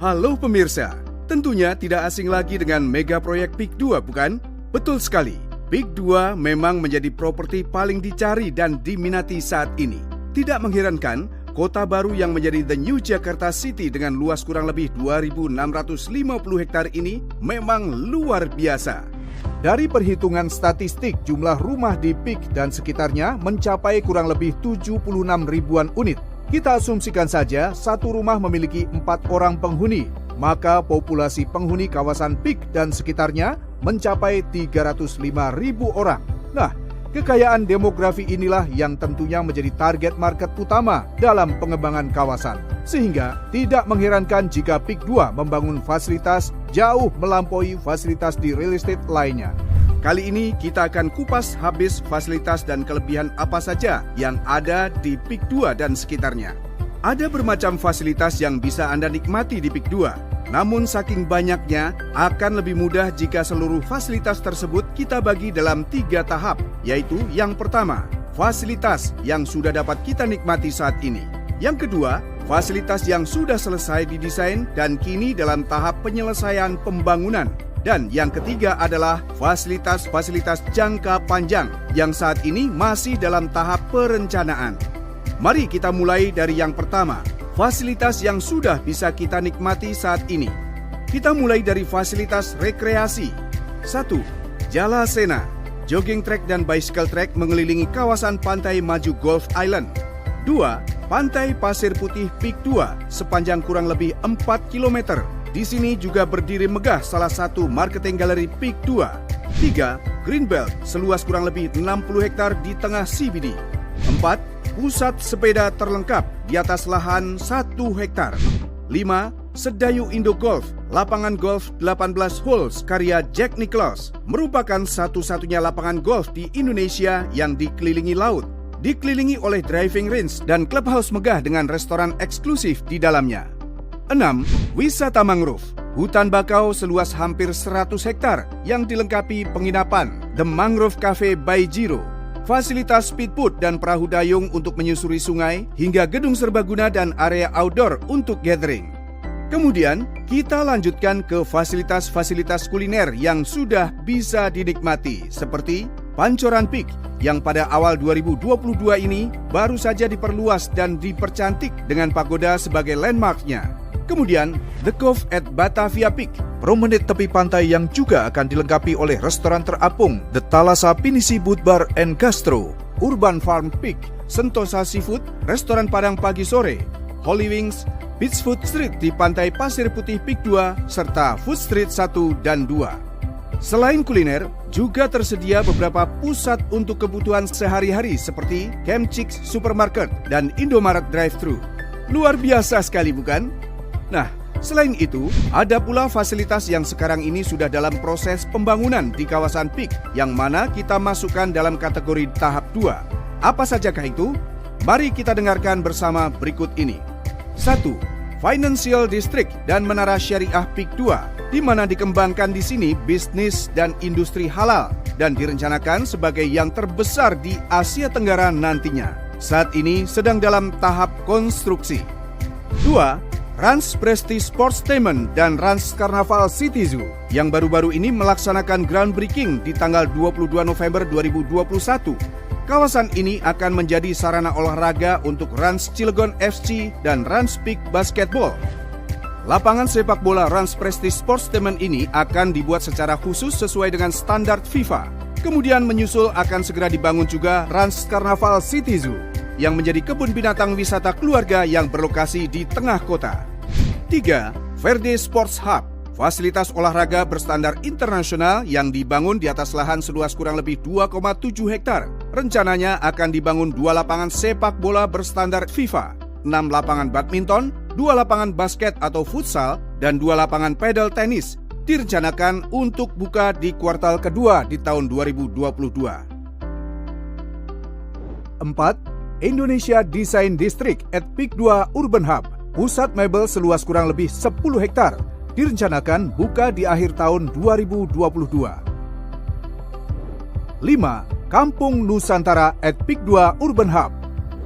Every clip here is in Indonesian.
Halo pemirsa, tentunya tidak asing lagi dengan mega proyek PIK 2, bukan? Betul sekali, PIK 2 memang menjadi properti paling dicari dan diminati saat ini. Tidak mengherankan, kota baru yang menjadi The New Jakarta City dengan luas kurang lebih 2.650 hektar ini memang luar biasa. Dari perhitungan statistik, jumlah rumah di PIK dan sekitarnya mencapai kurang lebih 76 ribuan unit. Kita asumsikan saja satu rumah memiliki 4 orang penghuni, maka populasi penghuni kawasan PIK dan sekitarnya mencapai 305 ribu orang. Nah, kekayaan demografi inilah yang tentunya menjadi target market utama dalam pengembangan kawasan. Sehingga tidak mengherankan jika PIK 2 membangun fasilitas jauh melampaui fasilitas di real estate lainnya. Kali ini kita akan kupas habis fasilitas dan kelebihan apa saja yang ada di PIK 2 dan sekitarnya. Ada bermacam fasilitas yang bisa Anda nikmati di PIK 2. Namun saking banyaknya, akan lebih mudah jika seluruh fasilitas tersebut kita bagi dalam 3 tahap, yaitu yang pertama, fasilitas yang sudah dapat kita nikmati saat ini. Yang kedua, fasilitas yang sudah selesai didesain dan kini dalam tahap penyelesaian pembangunan. Dan yang ketiga adalah fasilitas-fasilitas jangka panjang yang saat ini masih dalam tahap perencanaan. Mari kita mulai dari yang pertama, fasilitas yang sudah bisa kita nikmati saat ini. Kita mulai dari fasilitas rekreasi. 1. Jalasena, jogging track dan bicycle track mengelilingi kawasan Pantai Maju Golf Island. 2. Pantai Pasir Putih PIK 2 sepanjang kurang lebih 4 km. Di sini juga berdiri megah salah satu marketing galeri PIK 2. 3. Greenbelt seluas kurang lebih 60 hektar di tengah CBD. 4. Pusat sepeda terlengkap di atas lahan 1 hektar. 5. Sedayu Indo Golf, lapangan golf 18 holes karya Jack Nicklaus, merupakan satu-satunya lapangan golf di Indonesia yang dikelilingi laut. Dikelilingi oleh driving range dan clubhouse megah dengan restoran eksklusif di dalamnya. 6. Wisata mangrove, hutan bakau seluas hampir 100 hektar yang dilengkapi penginapan The Mangrove Cafe by Jiro, fasilitas speedboat dan perahu dayung untuk menyusuri sungai, hingga gedung serbaguna dan area outdoor untuk gathering. Kemudian, kita lanjutkan ke fasilitas-fasilitas kuliner yang sudah bisa dinikmati, seperti Pancoran Peak yang pada awal 2022 ini baru saja diperluas dan dipercantik dengan pagoda sebagai landmarknya. Kemudian, The Cove at Batavia Peak, promenade tepi pantai yang juga akan dilengkapi oleh restoran terapung The Thalassa Pinisi Boot Bar and Gastro, Urban Farm Peak, Sentosa Seafood, restoran Padang pagi sore, Holy Wings, Beach Food Street di Pantai Pasir Putih PIK 2, serta Food Street 1 dan 2. Selain kuliner, juga tersedia beberapa pusat untuk kebutuhan sehari-hari seperti Camp Chicks Supermarket dan Indomaret Drive-Thru. Luar biasa sekali, bukan? Nah, selain itu, ada pula fasilitas yang sekarang ini sudah dalam proses pembangunan di kawasan PIK, yang mana kita masukkan dalam kategori tahap 2. Apa sajakah itu? Mari kita dengarkan bersama berikut ini. 1. Financial District dan Menara Syariah PIK 2, di mana dikembangkan di sini bisnis dan industri halal dan direncanakan sebagai yang terbesar di Asia Tenggara nantinya. Saat ini sedang dalam tahap konstruksi. 2. Rans Prestige Sportstainment dan Rans Carnaval City Zoo yang baru-baru ini melaksanakan groundbreaking di tanggal 22 November 2021. Kawasan ini akan menjadi sarana olahraga untuk Rans Cilegon FC dan Rans Peak Basketball. Lapangan sepak bola Rans Prestige Sportstainment ini akan dibuat secara khusus sesuai dengan standar FIFA. Kemudian menyusul akan segera dibangun juga Rans Carnaval City Zoo yang menjadi kebun binatang wisata keluarga yang berlokasi di tengah kota. 3. Verde Sports Hub, fasilitas olahraga berstandar internasional yang dibangun di atas lahan seluas kurang lebih 2,7 hektar. Rencananya akan dibangun 2 lapangan sepak bola berstandar FIFA, 6 lapangan badminton, 2 lapangan basket atau futsal, dan 2 lapangan pedal tenis. Direncanakan untuk buka di kuartal kedua di tahun 2022. 4. Indonesia Design District at PIK 2 Urban Hub, pusat mebel seluas kurang lebih 10 hektar, direncanakan buka di akhir tahun 2022. 5. Kampung Nusantara at PIK 2 Urban Hub.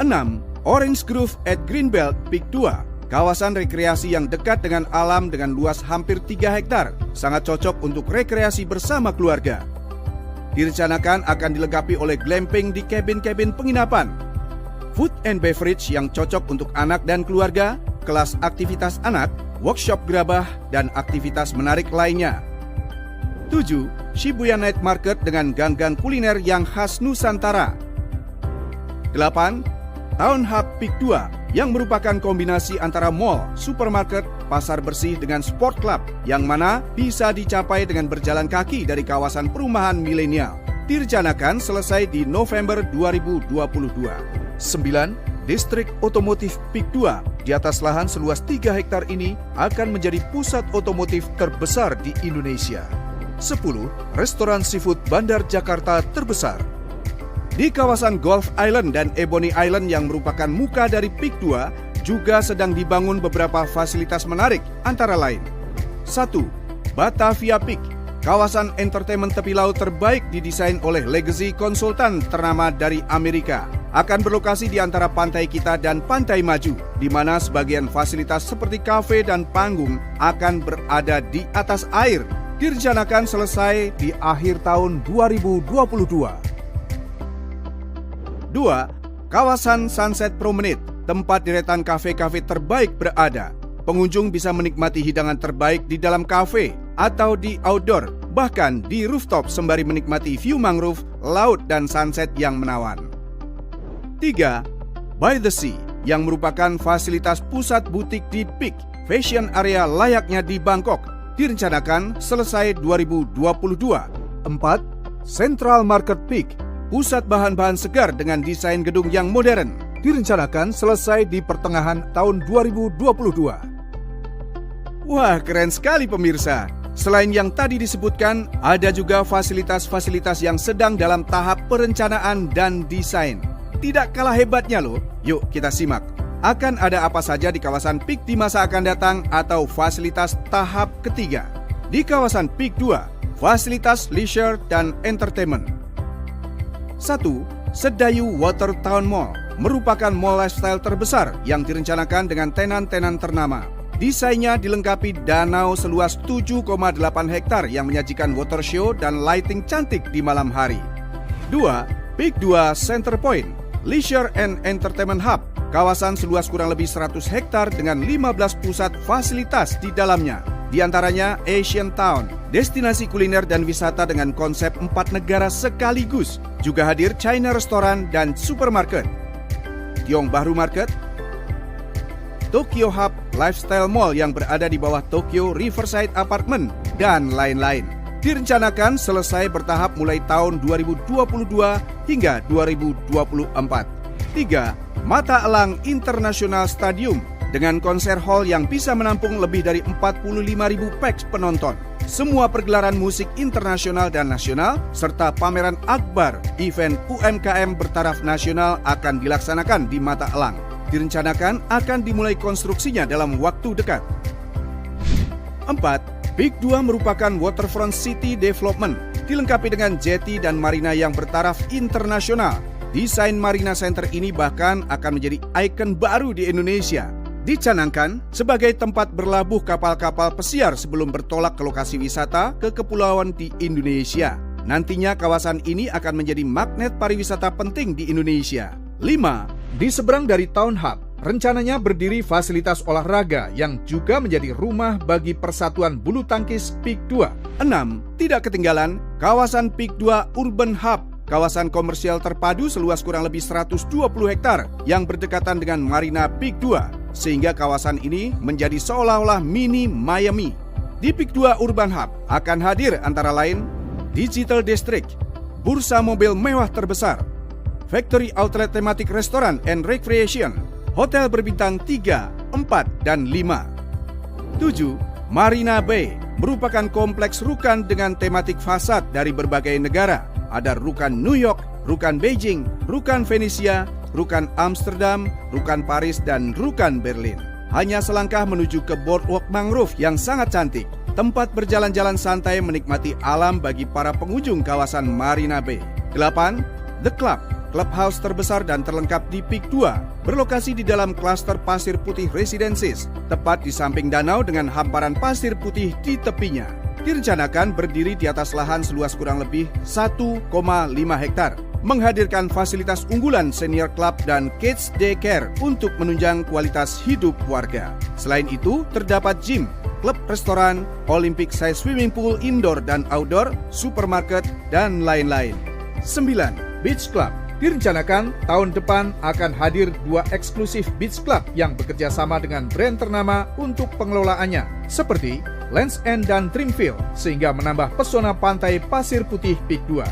6. Orange Grove at Greenbelt PIK 2, kawasan rekreasi yang dekat dengan alam dengan luas hampir 3 hektar, sangat cocok untuk rekreasi bersama keluarga. Direncanakan akan dilengkapi oleh glamping di kabin-kabin penginapan, food and beverage yang cocok untuk anak dan keluarga, kelas aktivitas anak, workshop gerabah, dan aktivitas menarik lainnya. 7. Shibuya Night Market dengan gang-gang kuliner yang khas Nusantara. 8. Town Hub Peak 2 yang merupakan kombinasi antara mall, supermarket, pasar bersih dengan sport club yang mana bisa dicapai dengan berjalan kaki dari kawasan perumahan milenial. Direncanakan selesai di November 2022. 9. Distrik Otomotif Peak 2 di atas lahan seluas 3 hektar ini akan menjadi pusat otomotif terbesar di Indonesia. 10. Restoran seafood Bandar Jakarta terbesar. Di kawasan Gulf Island dan Ebony Island yang merupakan muka dari Peak 2 juga sedang dibangun beberapa fasilitas menarik antara lain. 1. Batavia Peak, kawasan entertainment tepi laut terbaik didesain oleh Legacy konsultan ternama dari Amerika. Akan berlokasi di antara pantai kita dan Pantai Maju, di mana sebagian fasilitas seperti kafe dan panggung akan berada di atas air. Direncanakan selesai di akhir tahun 2022. 2. Kawasan Sunset Promenade, tempat deretan kafe-kafe terbaik berada. Pengunjung bisa menikmati hidangan terbaik di dalam kafe atau di outdoor, bahkan di rooftop sembari menikmati view mangrove, laut, dan sunset yang menawan. 3. By the Sea, yang merupakan fasilitas pusat butik di Peak, fashion area layaknya di Bangkok. Direncanakan selesai 2022. 4. Central Market Peak, pusat bahan-bahan segar dengan desain gedung yang modern. Direncanakan selesai di pertengahan tahun 2022. Wah, keren sekali pemirsa. Selain yang tadi disebutkan, ada juga fasilitas-fasilitas yang sedang dalam tahap perencanaan dan desain. Tidak kalah hebatnya loh. Yuk kita simak. Akan ada apa saja di kawasan Peak di masa akan datang atau fasilitas tahap ketiga. Di kawasan Peak 2, fasilitas leisure dan entertainment. 1. Sedayu Water Town Mall merupakan mall lifestyle terbesar yang direncanakan dengan tenan-tenan ternama. Desainnya dilengkapi danau seluas 7,8 hektar yang menyajikan water show dan lighting cantik di malam hari. 2. Peak 2 Center Point, Leisure and Entertainment Hub, kawasan seluas kurang lebih 100 hektar dengan 15 pusat fasilitas di dalamnya. Di antaranya Asian Town, destinasi kuliner dan wisata dengan konsep 4 negara sekaligus. Juga hadir China Restoran dan Supermarket, Tiong Bahru Market, Tokyo Hub Lifestyle Mall yang berada di bawah Tokyo Riverside Apartment, dan lain-lain. Direncanakan selesai bertahap mulai tahun 2022 hingga 2024. 3. Mata Elang International Stadium dengan konser hall yang bisa menampung lebih dari 45.000 pax penonton. Semua pergelaran musik internasional dan nasional serta pameran akbar event UMKM bertaraf nasional akan dilaksanakan di Mata Elang. Direncanakan akan dimulai konstruksinya dalam waktu dekat. 4. Peak 2 merupakan waterfront city development, dilengkapi dengan jetty dan marina yang bertaraf internasional. Desain Marina Center ini bahkan akan menjadi ikon baru di Indonesia. Dicanangkan sebagai tempat berlabuh kapal-kapal pesiar sebelum bertolak ke lokasi wisata ke kepulauan di Indonesia. Nantinya kawasan ini akan menjadi magnet pariwisata penting di Indonesia. 5. Di seberang dari Town Hub, rencananya berdiri fasilitas olahraga yang juga menjadi rumah bagi Persatuan Bulu Tangkis Peak 2. 6. Tidak ketinggalan, kawasan Peak 2 Urban Hub, kawasan komersial terpadu seluas kurang lebih 120 hektar yang berdekatan dengan Marina Peak 2. Sehingga kawasan ini menjadi seolah-olah mini Miami. Di Peak 2 Urban Hub akan hadir antara lain Digital District, bursa mobil mewah terbesar, factory outlet tematik restoran and recreation, hotel berbintang 3, 4, dan 5. 7. Marina Bay merupakan kompleks rukan dengan tematik fasad dari berbagai negara. Ada rukan New York, rukan Beijing, rukan Venesia, rukan Amsterdam, rukan Paris, dan rukan Berlin. Hanya selangkah menuju ke boardwalk mangrove yang sangat cantik. Tempat berjalan-jalan santai menikmati alam bagi para pengunjung kawasan Marina Bay. 8. The Club, clubhouse terbesar dan terlengkap di Peak 2, berlokasi di dalam klaster Pasir Putih Residences, tepat di samping danau dengan hamparan pasir putih di tepinya. Direncanakan berdiri di atas lahan seluas kurang lebih 1,5 hektar, menghadirkan fasilitas unggulan senior club dan kids daycare untuk menunjang kualitas hidup warga. Selain itu, terdapat gym, klub restoran, Olympic size swimming pool indoor dan outdoor, supermarket, dan lain-lain. 9. Beach Club. Direncanakan tahun depan akan hadir 2 eksklusif beach club yang bekerja sama dengan brand ternama untuk pengelolaannya, seperti Lands End dan Dreamfield, sehingga menambah pesona pantai pasir putih Peak 2.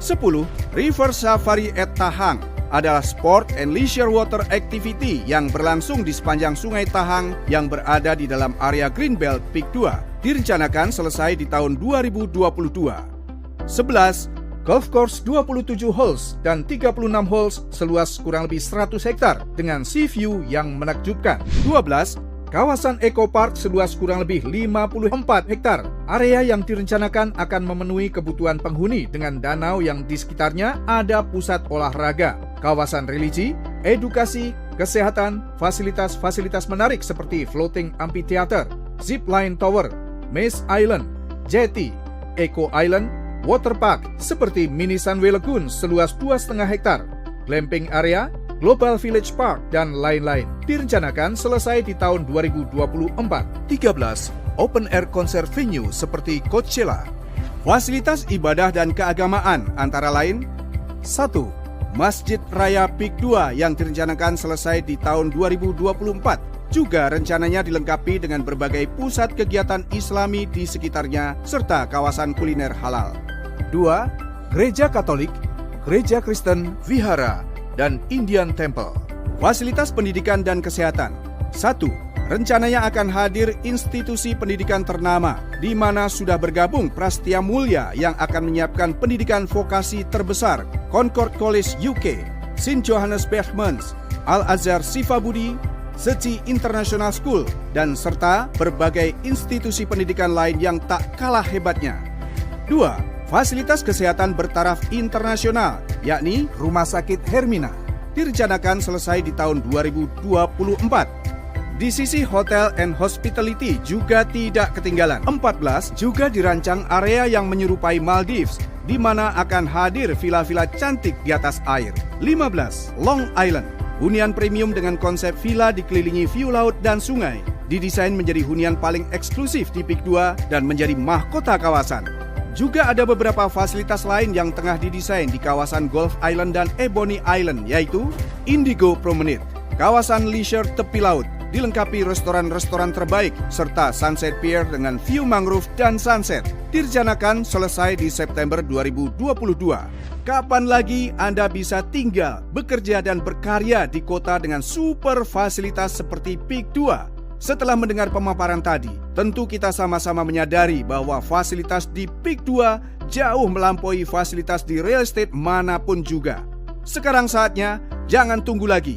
10. River Safari at Tahang adalah sport and leisure water activity yang berlangsung di sepanjang Sungai Tahang yang berada di dalam area Greenbelt Peak 2. Direncanakan selesai di tahun 2022. 11. Golf course 27 holes dan 36 holes seluas kurang lebih 100 hektar dengan sea view yang menakjubkan. 12. Kawasan Eco Park seluas kurang lebih 54 hektar. Area yang direncanakan akan memenuhi kebutuhan penghuni dengan danau yang di sekitarnya ada pusat olahraga, kawasan religi, edukasi, kesehatan, fasilitas-fasilitas menarik seperti floating amphitheater, zip line tower, Maze Island, jetty, Eco Island, water park seperti Mini Sunway Lagoon seluas 2,5 hektar, glamping area, Global Village Park, dan lain-lain. Direncanakan selesai di tahun 2024. 13. Open air concert venue seperti Coachella. Fasilitas ibadah dan keagamaan antara lain 1. Masjid Raya Peak 2 yang direncanakan selesai di tahun 2024. Juga rencananya dilengkapi dengan berbagai pusat kegiatan Islami di sekitarnya serta kawasan kuliner halal. 2. Gereja Katolik, Gereja Kristen, Vihara, dan Indian Temple. Fasilitas pendidikan dan kesehatan. 1. Rencananya akan hadir institusi pendidikan ternama, di mana sudah bergabung Prastia Mulia yang akan menyiapkan pendidikan vokasi terbesar, Concord College UK, St. Johannes Bergmans, Al-Azhar Sifabudi, Seci International School, dan serta berbagai institusi pendidikan lain yang tak kalah hebatnya. 2. Fasilitas kesehatan bertaraf internasional, yakni Rumah Sakit Hermina, direncanakan selesai di tahun 2024. Di sisi hotel and hospitality juga tidak ketinggalan. 14. Juga dirancang area yang menyerupai Maldives, di mana akan hadir villa-villa cantik di atas air. 15. Long Island, hunian premium dengan konsep villa dikelilingi view laut dan sungai, didesain menjadi hunian paling eksklusif di Peak 2 dan menjadi mahkota kawasan. Juga ada beberapa fasilitas lain yang tengah didesain di kawasan Golf Island dan Ebony Island, yaitu Indigo Promenade, kawasan leisure tepi laut, dilengkapi restoran-restoran terbaik, serta Sunset Pier dengan view mangrove dan sunset. Direncanakan selesai di September 2022. Kapan lagi Anda bisa tinggal, bekerja, dan berkarya di kota dengan super fasilitas seperti Peak 2? Setelah mendengar pemaparan tadi, tentu kita sama-sama menyadari bahwa fasilitas di Peak 2 jauh melampaui fasilitas di real estate manapun juga. Sekarang saatnya, jangan tunggu lagi.